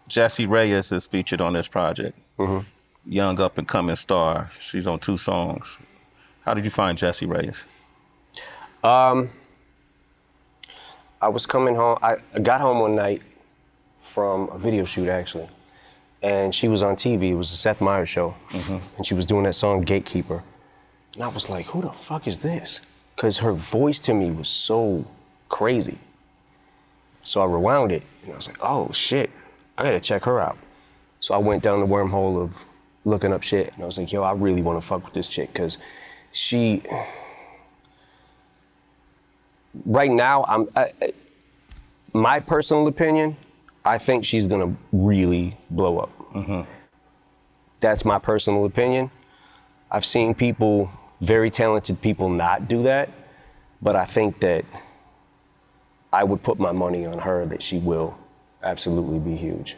Jessie Reyes is featured on this project. Young up and coming star. She's on 2 songs. How did you find Jessie Reyes? I was coming home. I got home one night from a video shoot, actually, and she was on TV. It was the Seth Meyers show, and she was doing that song Gatekeeper. And I was like, who the fuck is this? Because her voice to me was so crazy. So I rewound it, and I was like, oh shit, I gotta check her out. So I went down the wormhole of looking up shit, and I was like, yo, I really wanna fuck with this chick, because she, right now, my personal opinion, I think she's gonna really blow up. That's my personal opinion. I've seen people, very talented people, not do that, but I think that I would put my money on her that she will absolutely be huge.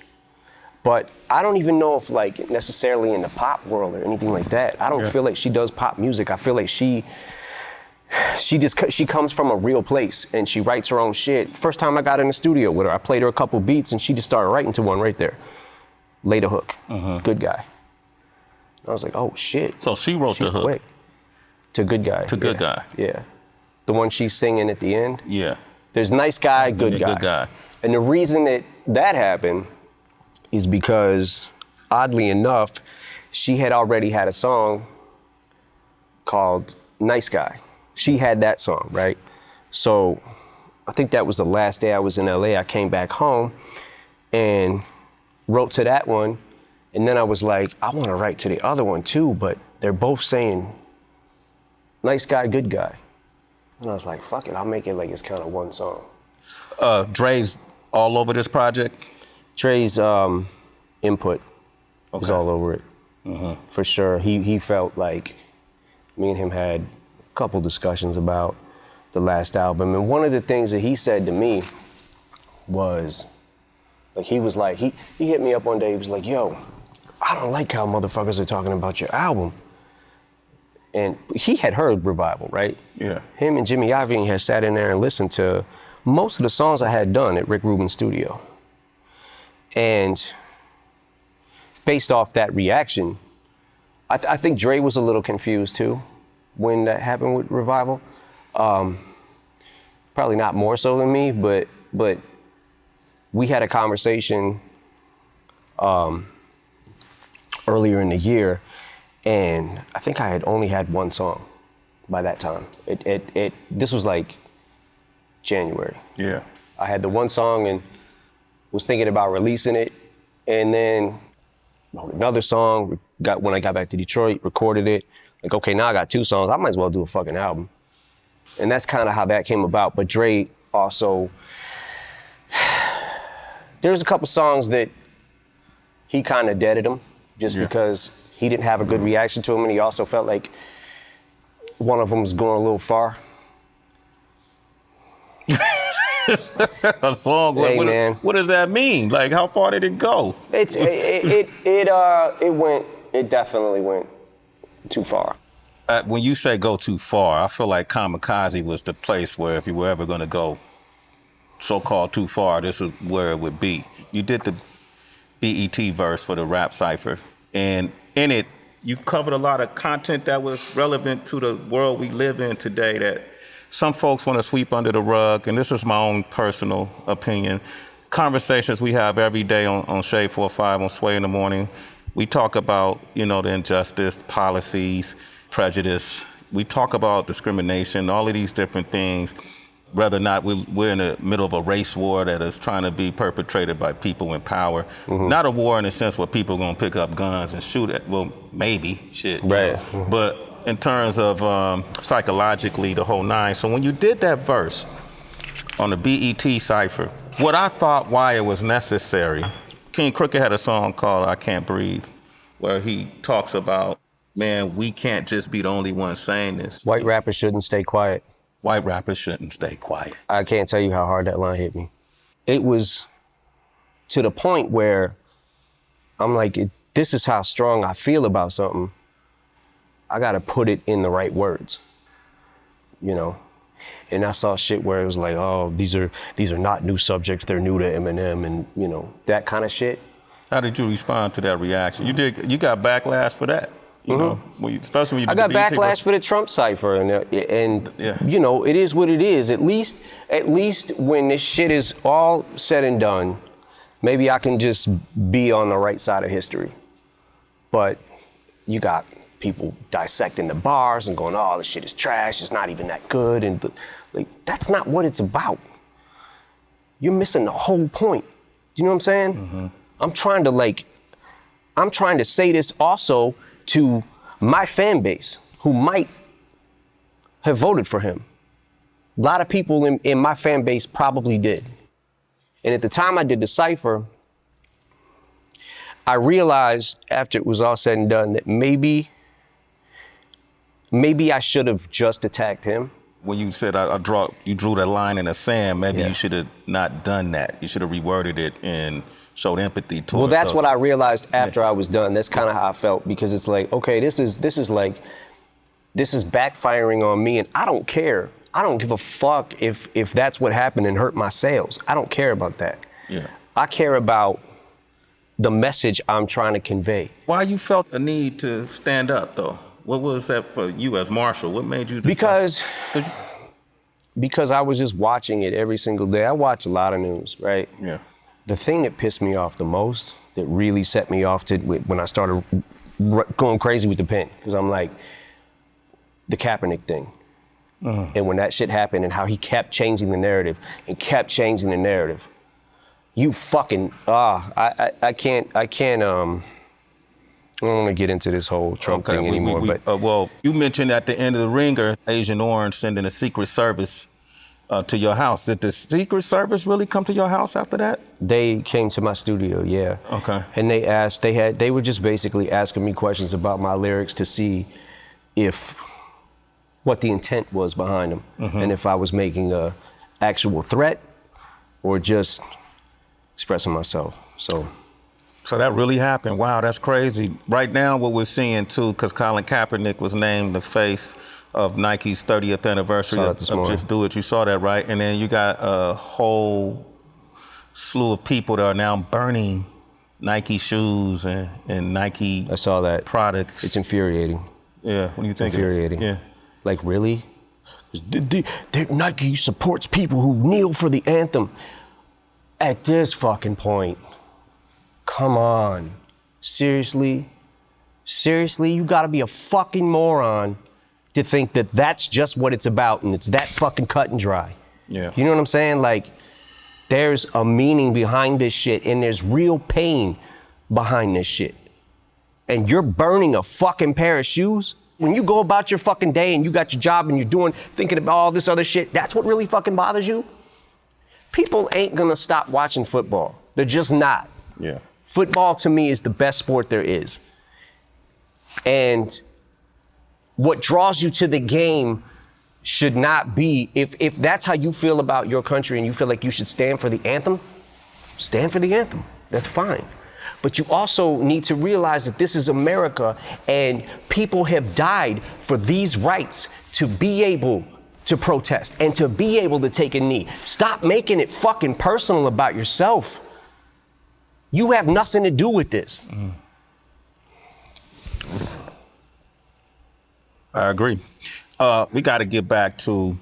But I don't even know if like necessarily in the pop world or anything like that. I don't feel like she does pop music. I feel like she comes from a real place and she writes her own shit. First time I got in the studio with her, I played her a couple beats and she just started writing to one right there. Laid a hook, Good Guy. I was like, oh shit. So she wrote the hook. Quick. To Good Guy. To Good Guy. Yeah. The one she's singing at the end. Yeah. There's Nice Guy, Good Guy. Good Guy. And the reason that happened is because, oddly enough, she had already had a song called Nice Guy. She had that song, right? So I think that was the last day I was in LA. I came back home and wrote to that one. And then I was like, I want to write to the other one too, but they're both saying Nice Guy, Good Guy. And I was like, fuck it, I'll make it like it's kind of one song. Dre's all over this project? Dre's input is all over it, for sure. He felt like me and him had a couple discussions about the last album. And one of the things that he said to me was, like, he hit me up one day, he was like, yo, I don't like how motherfuckers are talking about your album. And he had heard Revival, right? Yeah. Him and Jimmy Iovine had sat in there and listened to most of the songs I had done at Rick Rubin's studio. And based off that reaction, I think Dre was a little confused too when that happened with Revival. Probably not more so than me, but we had a conversation earlier in the year, and I think I had only had one song by that time. This was like January. Yeah. I had the one song and was thinking about releasing it, and then wrote another song. When I got back to Detroit, recorded it. Like, okay, now I got 2 songs. I might as well do a fucking album. And that's kind of how that came about. But Dre also, there's a couple songs that he kind of deaded them just because he didn't have a good reaction to them, and he also felt like one of them was going a little far. A song? Hey, man. What does that mean? Like, how far did it go? It definitely went too far. When you say go too far, I feel like Kamikaze was the place where if you were ever going to go so-called too far, this is where it would be. You did the BET verse for the rap cypher, and in it, you covered a lot of content that was relevant to the world we live in today that some folks want to sweep under the rug, and this is my own personal opinion. Conversations we have every day on Shade 45 on Sway in the Morning, we talk about, the injustice, policies, prejudice. We talk about discrimination, all of these different things, whether or not we're in the middle of a race war that is trying to be perpetrated by people in power. Not a war in the sense where people are going to pick up guns and shoot at, well, maybe, shit. Right. But in terms of psychologically, the whole nine. So when you did that verse on the BET cypher, what I thought why it was necessary, King Crooked had a song called I Can't Breathe, where he talks about, man, we can't just be the only ones saying this. White rappers shouldn't stay quiet. White rappers shouldn't stay quiet. I can't tell you how hard that line hit me. It was to the point where I'm like, this is how strong I feel about something. I gotta put it in the right words, And I saw shit where it was like, oh, these are not new subjects, they're new to Eminem, and that kind of shit. How did you respond to that reaction? You got backlash for that, you know, especially when you I did got the BET backlash for the Trump cipher, and Yeah. you know, it is what it is. At least when this shit is all said and done, maybe I can just be on the right side of history. But you got people dissecting the bars and going, "Oh, this shit is trash. It's not even that good," and like that's not what it's about. You're missing the whole point. You know what I'm saying? I'm trying to say this also to my fan base who might have voted for him. A lot of people in my fan base probably did. And at the time I did the cipher, I realized after it was all said and done that maybe I should have just attacked him. When you said you drew that line in the sand, maybe Yeah. you should have not done that. You should have reworded it and showed empathy towards Well, that's us. what I realized after I was done. That's kind of how I felt, because it's like, okay, this is backfiring on me, and I don't care. I don't give a fuck if that's what happened and hurt my sales. I don't care about that. Yeah. I care about the message I'm trying to convey. Why you felt a need to stand up, though? What was that for you as Marshall? What made you decide? Because I was just watching it every single day. I watch a lot of news, right? Yeah. The thing that pissed me off the most, that really set me off when I started going crazy with the pen, because I'm like, the Kaepernick thing. And when that shit happened and how he kept changing the narrative and kept changing the narrative, you fucking, I can't, I don't want to get into this whole Trump thing anymore. But well, you mentioned at the end of the ringer, Agent Orange sending a Secret Service to your house. Did the Secret Service really come to your house after that? They came to my studio, yeah. Okay. And they were just basically asking me questions about my lyrics to see what the intent was behind them, and if I was making a actual threat or just expressing myself. So that really happened. Wow, that's crazy. Right now, what we're seeing too, because Colin Kaepernick was named the face of Nike's 30th anniversary of Just Do It. You saw that, right? And then you got a whole slew of people that are now burning Nike shoes and Nike I saw that. products. It's infuriating. Yeah, what do you think? Infuriating. Yeah. Like, really? Nike supports people who kneel for the anthem. At this fucking point, come on. Seriously? Seriously? You gotta be a fucking moron to think that that's just what it's about and it's that fucking cut and dry. Yeah. You know what I'm saying? Like, there's a meaning behind this shit and there's real pain behind this shit. And you're burning a fucking pair of shoes? When you go about your fucking day and you got your job and you're thinking about all this other shit, that's what really fucking bothers you? People ain't gonna stop watching football. They're just not. Yeah. Football to me is the best sport there is. And what draws you to the game should not be, if that's how you feel about your country and you feel like you should stand for the anthem, stand for the anthem. That's fine. But you also need to realize that this is America and people have died for these rights to be able to protest and to be able to take a knee. Stop making it fucking personal about yourself. You have nothing to do with this. I agree. We got to get back to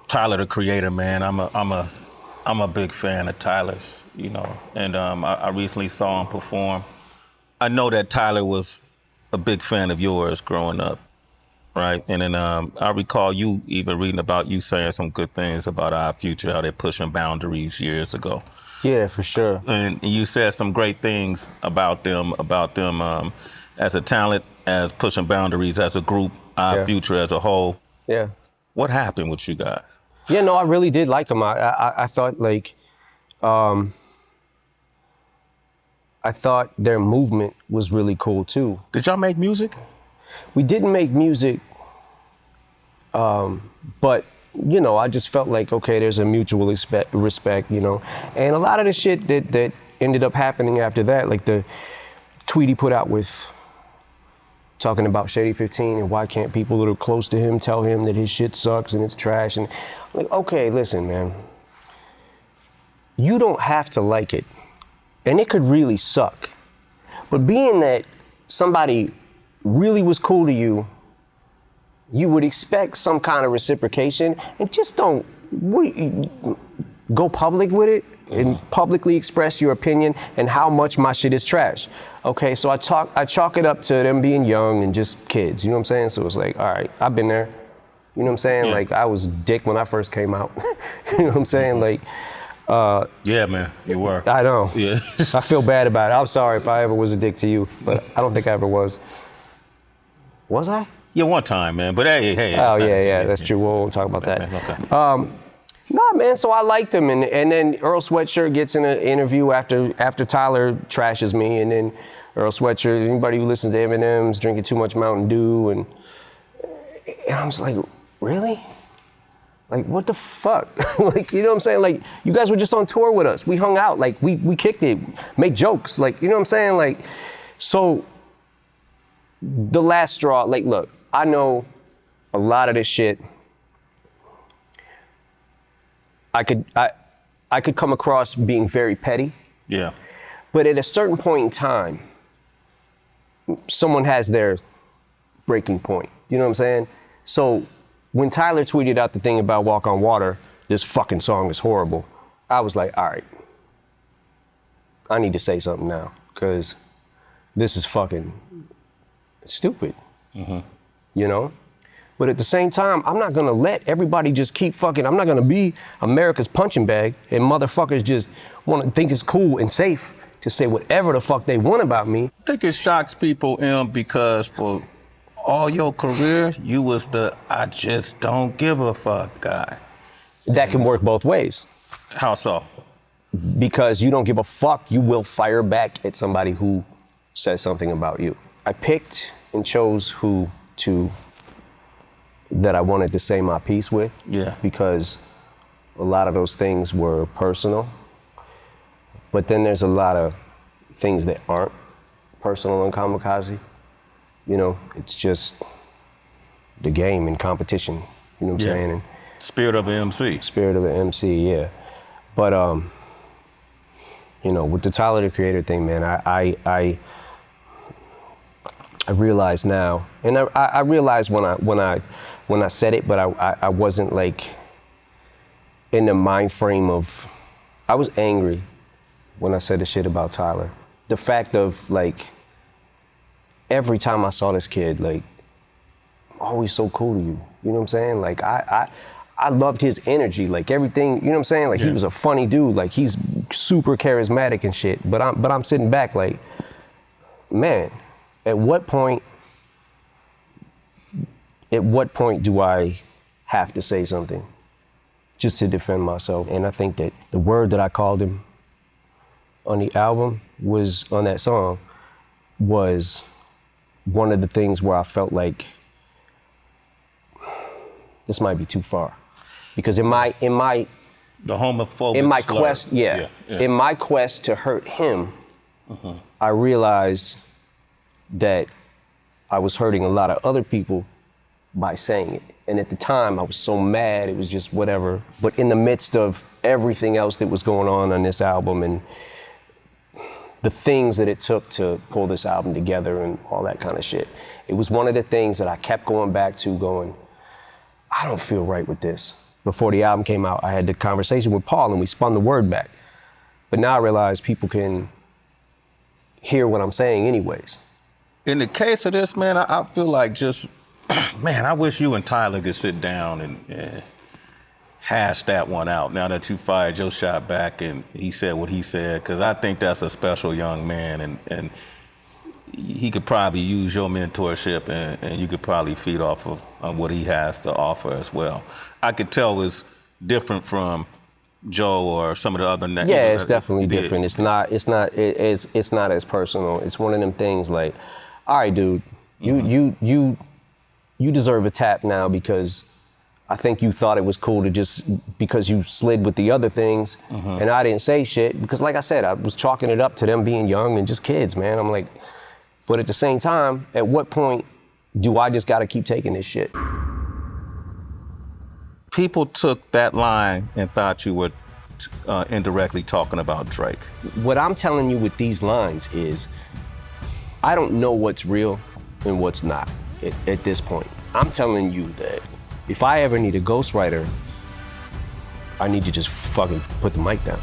Tyler, the Creator, man. I'm a big fan of Tyler's, you know, and I recently saw him perform. I know that Tyler was a big fan of yours growing up, right? And then I recall you even reading about you saying some good things about Our Future, how they're pushing boundaries years ago. Yeah, for sure. And you said some great things about them as a talent, as pushing boundaries, as a group, Our Future as a whole. Yeah. What happened with you guys? Yeah, no, I really did like them. I thought like, I thought their movement was really cool too. Did y'all make music? We didn't make music, but you know, I just felt like, okay, there's a mutual respect, you know. And a lot of the shit that ended up happening after that, like the tweet he put out with talking about Shady 15 and why can't people that are close to him tell him that his shit sucks and it's trash. And I'm like, okay, listen, man, you don't have to like it. And it could really suck. But being that somebody really was cool to you, you would expect some kind of reciprocation, and just don't go public with it and publicly express your opinion and how much my shit is trash. Okay, so I chalk it up to them being young and just kids, you know what I'm saying? So it's like, all right, I've been there. You know what I'm saying? Yeah. Like, I was dick when I first came out. You know what I'm saying? Like, yeah, man, you were. I know. Yeah. I feel bad about it. I'm sorry if I ever was a dick to you, but I don't think I ever was. Was I? Yeah, one time, man. But hey. Oh, yeah, that's true. We won't talk about that. Okay. Nah, man, so I liked him. And then Earl Sweatshirt gets in an interview after Tyler trashes me. And then Earl Sweatshirt, anybody who listens to Eminem's drinking too much Mountain Dew. And I'm just like, really? Like, what the fuck? Like, you know what I'm saying? Like, you guys were just on tour with us. We hung out. Like, we kicked it, made jokes. Like, you know what I'm saying? Like, so the last straw, like, look, I know a lot of this shit. I could come across being very petty. Yeah. But at a certain point in time, someone has their breaking point. You know what I'm saying? So when Tyler tweeted out the thing about Walk on Water, this fucking song is horrible, I was like, all right, I need to say something now, because this is fucking stupid. You know? But at the same time, I'm not gonna let everybody just keep fucking, I'm not gonna be America's punching bag and motherfuckers just wanna think it's cool and safe to say whatever the fuck they want about me. I think it shocks people, because for all your career, you was the I just don't give a fuck guy. That can work both ways. How so? Because you don't give a fuck, you will fire back at somebody who says something about you. I picked and chose who that I wanted to say my piece with. Yeah. Because a lot of those things were personal. But then there's a lot of things that aren't personal on Kamikaze. You know, it's just the game and competition. You know what I'm saying? And Spirit of an MC. Spirit of an MC, yeah. But you know, with the Tyler the Creator thing, man, I realize now, and I realized when I said it, but I wasn't like in the mind frame of, I was angry when I said the shit about Tyler. The fact of like, every time I saw this kid, like, always so cool to you. You know what I'm saying? Like, I loved his energy, like everything, you know what I'm saying? Like, he was a funny dude, like he's super charismatic and shit. But I'm sitting back like, man, at what point do I have to say something just to defend myself? And I think that the word that I called him on the album was, on that song, was one of the things where I felt like this might be too far. Because in my The homophobic in my slur. quest, in my quest to hurt him, I realized that I was hurting a lot of other people by saying it. And at the time, I was so mad, it was just whatever. But in the midst of everything else that was going on this album and the things that it took to pull this album together and all that kind of shit, it was one of the things that I kept going back to, going, I don't feel right with this. Before the album came out, I had the conversation with Paul and we spun the word back. But now I realize people can hear what I'm saying anyways. In the case of this, man, I feel like just, man, I wish you and Tyler could sit down and hash that one out now that you fired your shot back and he said what he said, because I think that's a special young man, and he could probably use your mentorship and you could probably feed off of what he has to offer as well. I could tell it's different from Joe or some of the other names. Yeah, it's definitely different. It's not as personal. It's one of them things like, all right, dude, you deserve a tap now because I think you thought it was cool to just, because you slid with the other things and I didn't say shit, because like I said, I was chalking it up to them being young and just kids, man. I'm like, but at the same time, at what point do I just gotta keep taking this shit? People took that line and thought you were indirectly talking about Drake. What I'm telling you with these lines is, I don't know what's real and what's not at this point. I'm telling you that if I ever need a ghostwriter, I need to just fucking put the mic down.